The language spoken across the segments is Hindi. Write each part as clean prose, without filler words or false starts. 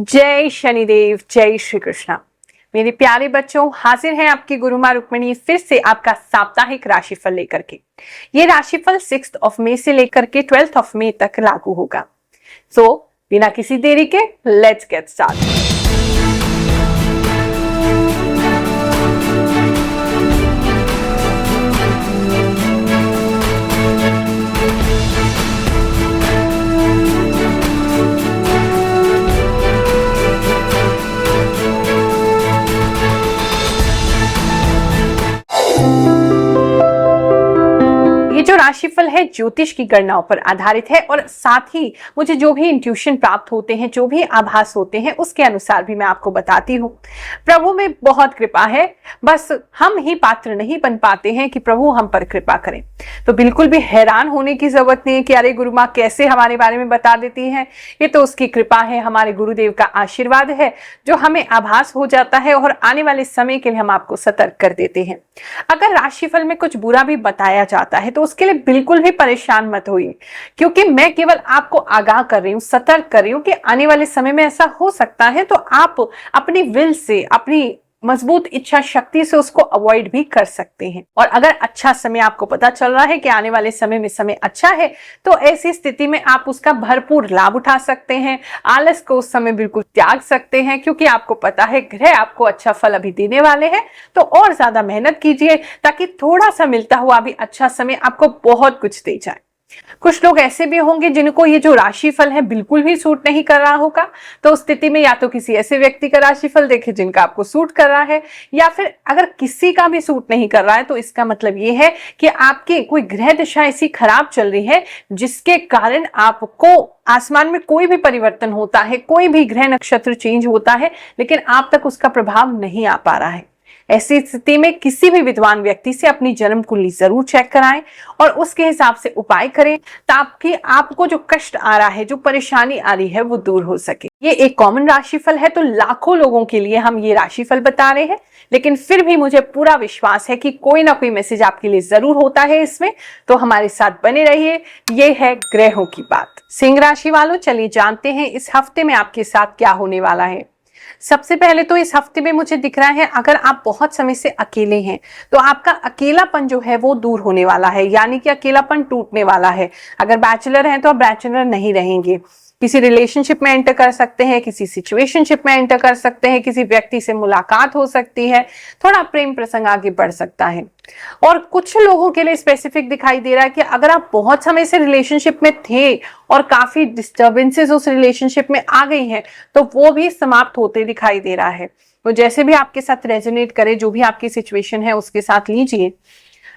जय शनिदेव, जय श्री कृष्णा। मेरे प्यारे बच्चों, हाजिर हैं आपकी गुरु माँ रुक्मिणी फिर से आपका साप्ताहिक राशिफल लेकर के। ये राशिफल 6 मई से लेकर के 12 मई तक लागू होगा। बिना किसी देरी के लेट्स गेट स्टार्ट। ये जो राशिफल है ज्योतिष की गणनाओं पर आधारित है और साथ ही मुझे जो भी इंट्यूशन प्राप्त होते हैं, जो भी आभास होते हैं, उसके अनुसार भी मैं आपको बताती हूँ। प्रभु में बहुत कृपा है, बस हम ही पात्र नहीं बन पाते हैं कि प्रभु हम पर कृपा करें। तो बिल्कुल भी हैरान होने की जरूरत नहीं है कि अरे गुरु माँ कैसे हमारे बारे में बता देती है। ये तो उसकी कृपा है, हमारे गुरुदेव का आशीर्वाद है जो हमें आभास हो जाता है और आने वाले समय के लिए हम आपको सतर्क कर देते हैं। अगर राशिफल में कुछ बुरा भी बताया जाता है तो उसके लिए बिल्कुल भी परेशान मत होइए, क्योंकि मैं केवल आपको आगाह कर रही हूँ, सतर्क कर रही हूँ कि आने वाले समय में ऐसा हो सकता है। तो आप अपनी विल से, अपनी मजबूत इच्छा शक्ति से उसको अवॉइड भी कर सकते हैं। और अगर अच्छा समय आपको पता चल रहा है कि आने वाले समय में समय अच्छा है, तो ऐसी स्थिति में आप उसका भरपूर लाभ उठा सकते हैं। आलस को उस समय बिल्कुल त्याग सकते हैं, क्योंकि आपको पता है ग्रह आपको अच्छा फल अभी देने वाले हैं। तो और ज्यादा मेहनत कीजिए ताकि थोड़ा सा मिलता हुआ भी अच्छा समय आपको बहुत कुछ दे जाए। कुछ लोग ऐसे भी होंगे जिनको ये जो राशिफल है बिल्कुल भी सूट नहीं कर रहा होगा। तो उस स्थिति में या तो किसी ऐसे व्यक्ति का राशिफल देखें जिनका आपको सूट कर रहा है, या फिर अगर किसी का भी सूट नहीं कर रहा है तो इसका मतलब ये है कि आपकी कोई ग्रह दिशा ऐसी खराब चल रही है जिसके कारण आपको आसमान में कोई भी परिवर्तन होता है, कोई भी ग्रह नक्षत्र चेंज होता है, लेकिन आप तक उसका प्रभाव नहीं आ पा रहा है। ऐसी स्थिति में किसी भी विद्वान व्यक्ति से अपनी जन्म कुंडली जरूर चेक कराएं और उसके हिसाब से उपाय करें, ताकि आपको जो कष्ट आ रहा है, जो परेशानी आ रही है, वो दूर हो सके। ये एक कॉमन राशिफल है, तो लाखों लोगों के लिए हम ये राशिफल बता रहे हैं, लेकिन फिर भी मुझे पूरा विश्वास है कि कोई ना कोई मैसेज आपके लिए जरूर होता है इसमें। तो हमारे साथ बने रहिए। ये है ग्रहों की बात। सिंह राशि वालों, चलिए जानते हैं इस हफ्ते में आपके साथ क्या होने वाला है। सबसे पहले तो इस हफ्ते में मुझे दिख रहा है, अगर आप बहुत समय से अकेले हैं तो आपका अकेलापन जो है वो दूर होने वाला है, यानी कि अकेलापन टूटने वाला है। अगर बैचलर हैं तो आप बैचलर नहीं रहेंगे, किसी रिलेशनशिप में एंटर कर सकते हैं, किसी सिचुएशनशिप में एंटर कर सकते हैं, किसी व्यक्ति से मुलाकात हो सकती है, थोड़ा प्रेम प्रसंग आगे बढ़ सकता है। और कुछ लोगों के लिए स्पेसिफिक दिखाई दे रहा है कि अगर आप बहुत समय से रिलेशनशिप में थे और काफी डिस्टर्बेंसेस उस रिलेशनशिप में आ गई हैं, तो वो भी समाप्त होते दिखाई दे रहा है। तो जैसे भी आपके साथ रेजोनेट करे, जो भी आपकी सिचुएशन है उसके साथ लीजिए।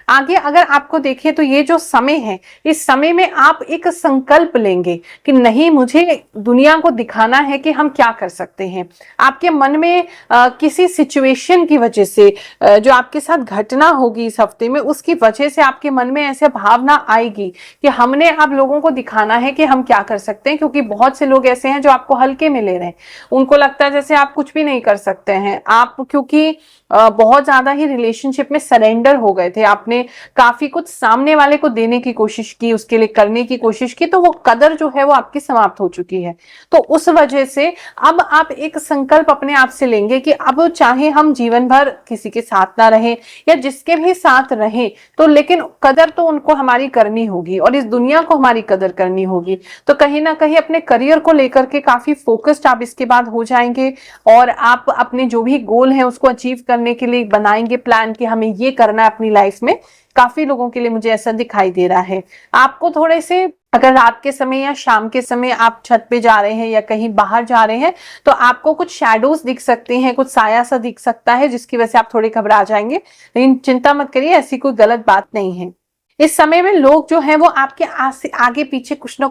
आगे अगर आपको देखें तो ये जो समय है, इस समय में आप एक संकल्प लेंगे कि नहीं, मुझे दुनिया को दिखाना है कि हम क्या कर सकते हैं। आपके मन में किसी सिचुएशन की वजह से जो आपके साथ घटना होगी इस हफ्ते में, उसकी वजह से आपके मन में ऐसे भावना आएगी कि हमने आप लोगों को दिखाना है कि हम क्या कर सकते हैं। क्योंकि बहुत से लोग ऐसे हैं जो आपको हल्के में ले रहे हैं, उनको लगता है जैसे आप कुछ भी नहीं कर सकते हैं। आप क्योंकि बहुत ज्यादा ही रिलेशनशिप में सरेंडर हो गए थे, आपने काफी कुछ सामने वाले को देने की कोशिश की, उसके लिए करने की कोशिश की, तो वो कदर जो है वो आपकी समाप्त हो चुकी है। तो उस वजह से अब आप एक संकल्प अपने आप से लेंगे कि अब चाहे हम जीवन भर किसी के साथ ना रहे या जिसके भी साथ रहे, तो लेकिन कदर तो उनको हमारी करनी होगी और इस दुनिया को हमारी कदर करनी होगी। तो कहीं ना कहीं अपने करियर को लेकर के काफी फोकस्ड आप इसके बाद हो जाएंगे और आप अपने जो भी गोल है उसको अचीव करने के लिए बनाएंगे प्लान कि हमें ये करना है अपनी लाइफ में। काफी लोगों के लिए मुझे ऐसा दिखाई दे रहा है। आपको थोड़े से, अगर रात के समय या शाम के समय आप छत पे जा रहे हैं या कहीं बाहर जा रहे हैं, तो आपको कुछ शैडोज दिख सकते हैं, कुछ साया सा दिख सकता है, जिसकी वजह से आप थोड़े घबरा जाएंगे। लेकिन चिंता मत करिए, ऐसी कोई गलत बात नहीं है। इस समय में लोग जो है वो आपके आगे पीछे कुछ ना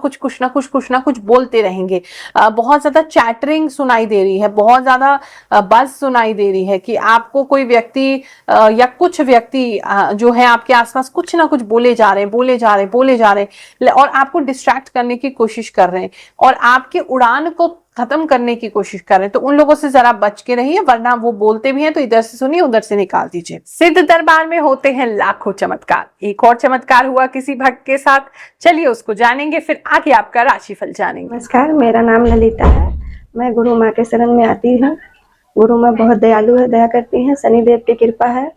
कुछ बोलते रहेंगे। बहुत ज्यादा चैटरिंग सुनाई दे रही है, बहुत ज्यादा बज़ सुनाई दे रही है कि आपको कोई व्यक्ति या कुछ व्यक्ति जो है आपके आसपास कुछ ना कुछ बोले जा रहे हैं और आपको डिस्ट्रैक्ट करने की कोशिश कर रहे हैं और आपकी उड़ान को खत्म करने की कोशिश कर रहे हैं। तो उन लोगों से जरा बच के रहिए, वरना वो बोलते भी हैं तो इधर से सुनिए उधर से निकाल दीजिए। सिद्ध दरबार में होते हैं लाखों चमत्कार। एक और चमत्कार हुआ किसी भक्त के साथ, चलिए उसको जानेंगे, फिर आगे आपका राशिफल जानेंगे। नमस्कार, मेरा नाम ललिता है। मैं गुरु माँ के शरण में आती हूँ। गुरु माँ बहुत दयालु है, दया करती हैं, शनिदेव की कृपा है।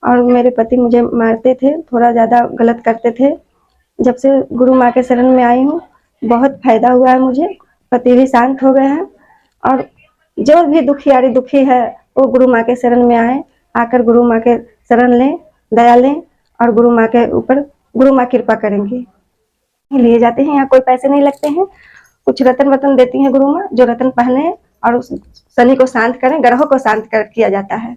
और मेरे पति मुझे मारते थे, थोड़ा ज़्यादा गलत करते थे। जब से गुरु माँ के शरण में आई हूँ बहुत फायदा हुआ है मुझे। पति भी शांत हो गए हैं। और जो भी दुखी है वो गुरु माँ के शरण में आए, आकर गुरु माँ के शरण लें, दया लें और गुरु माँ के ऊपर गुरु माँ कृपा करेंगे। लिए जाते हैं, यहाँ कोई पैसे नहीं लगते हैं। कुछ रतन वतन देती हैं गुरु माँ, जो रतन पहने और उस शनि को शांत करें, ग्रहों को शांत कर किया जाता है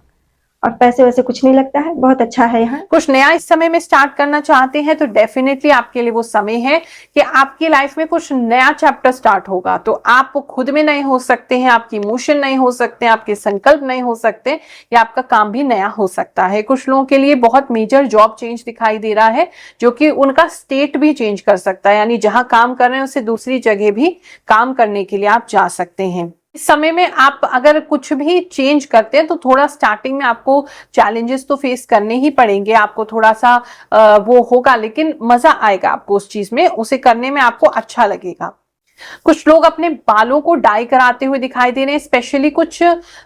और पैसे वैसे कुछ नहीं लगता है। बहुत अच्छा है यहाँ। कुछ नया इस समय में स्टार्ट करना चाहते हैं तो डेफिनेटली आपके लिए वो समय है कि आपकी लाइफ में कुछ नया चैप्टर स्टार्ट होगा। तो आप खुद में नए हो सकते हैं, आपकी इमोशन नए हो सकते हैं, आपके संकल्प नए हो सकते हैं, या आपका काम भी नया हो सकता है। कुछ लोगों के लिए बहुत मेजर जॉब चेंज दिखाई दे रहा है, जो कि उनका स्टेट भी चेंज कर सकता है, यानी जहां काम कर रहे हैं उससे दूसरी जगह भी काम करने के लिए आप जा सकते हैं। इस समय में आप अगर कुछ भी चेंज करते हैं तो थोड़ा स्टार्टिंग में आपको चैलेंजेस तो फेस करने ही पड़ेंगे, आपको थोड़ा सा वो होगा, लेकिन मजा आएगा आपको उस चीज में, उसे करने में आपको अच्छा लगेगा। कुछ लोग अपने बालों को डाई कराते हुए दिखाई दे रहे हैं, स्पेशली कुछ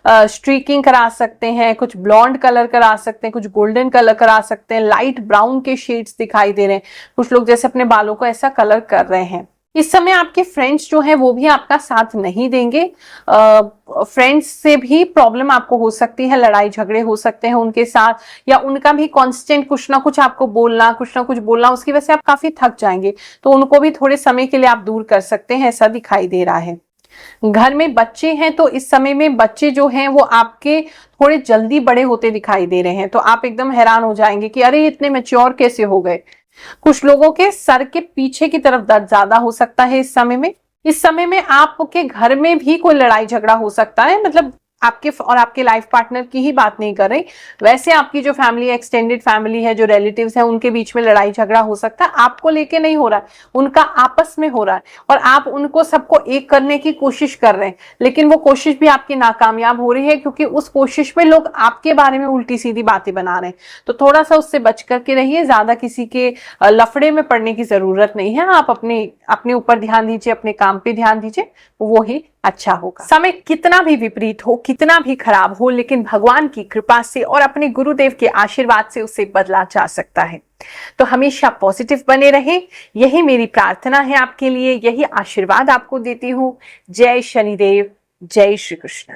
स्ट्रीकिंग करा सकते हैं, कुछ ब्लॉन्ड कलर करा सकते हैं, कुछ गोल्डन कलर करा सकते हैं, लाइट ब्राउन के शेड्स दिखाई दे रहे हैं। कुछ लोग जैसे अपने बालों को ऐसा कलर कर रहे हैं। इस समय आपके फ्रेंड्स जो हैं वो भी आपका साथ नहीं देंगे। फ्रेंड्स से भी प्रॉब्लम आपको हो सकती है, लड़ाई झगड़े हो सकते हैं उनके साथ, या उनका भी कांस्टेंट कुछ ना कुछ आपको बोलना, कुछ ना कुछ बोलना, उसकी वजह से आप काफी थक जाएंगे। तो उनको भी थोड़े समय के लिए आप दूर कर सकते हैं, ऐसा दिखाई दे रहा है। घर में बच्चे हैं तो इस समय में बच्चे जो हैं वो आपके थोड़े जल्दी बड़े होते दिखाई दे रहे हैं, तो आप एकदम हैरान हो जाएंगे कि अरे इतने मैच्योर कैसे हो गए। कुछ लोगों के सर के पीछे की तरफ दर्द ज्यादा हो सकता है इस समय में। इस समय में आपके घर में भी कोई लड़ाई झगड़ा हो सकता है, मतलब आपके और आपके लाइफ पार्टनर की ही बात नहीं कर रही, वैसे आपकी जो फैमिली, एक्सटेंडेड फैमिली है, जो रिलेटिव्स हैं, उनके बीच में लड़ाई झगड़ा हो सकता है। आपको लेके नहीं हो रहा है, उनका आपस में हो रहा है, और आप उनको सबको एक करने की कोशिश कर रहे हैं, लेकिन वो कोशिश भी आपकी नाकामयाब हो रही है, क्योंकि उस कोशिश में लोग आपके बारे में उल्टी सीधी बातें बना रहे हैं। तो थोड़ा सा उससे बच करके रहिए, ज्यादा किसी के लफड़े में पड़ने की जरूरत नहीं है। आप अपने ऊपर ध्यान दीजिए, अपने काम पे ध्यान दीजिए, वो ही अच्छा होगा। समय कितना भी विपरीत हो, कितना भी खराब हो, लेकिन भगवान की कृपा से और अपने गुरुदेव के आशीर्वाद से उसे बदला जा सकता है। तो हमेशा पॉजिटिव बने रहें, यही मेरी प्रार्थना है आपके लिए, यही आशीर्वाद आपको देती हूँ। जय शनिदेव, जय श्री कृष्ण।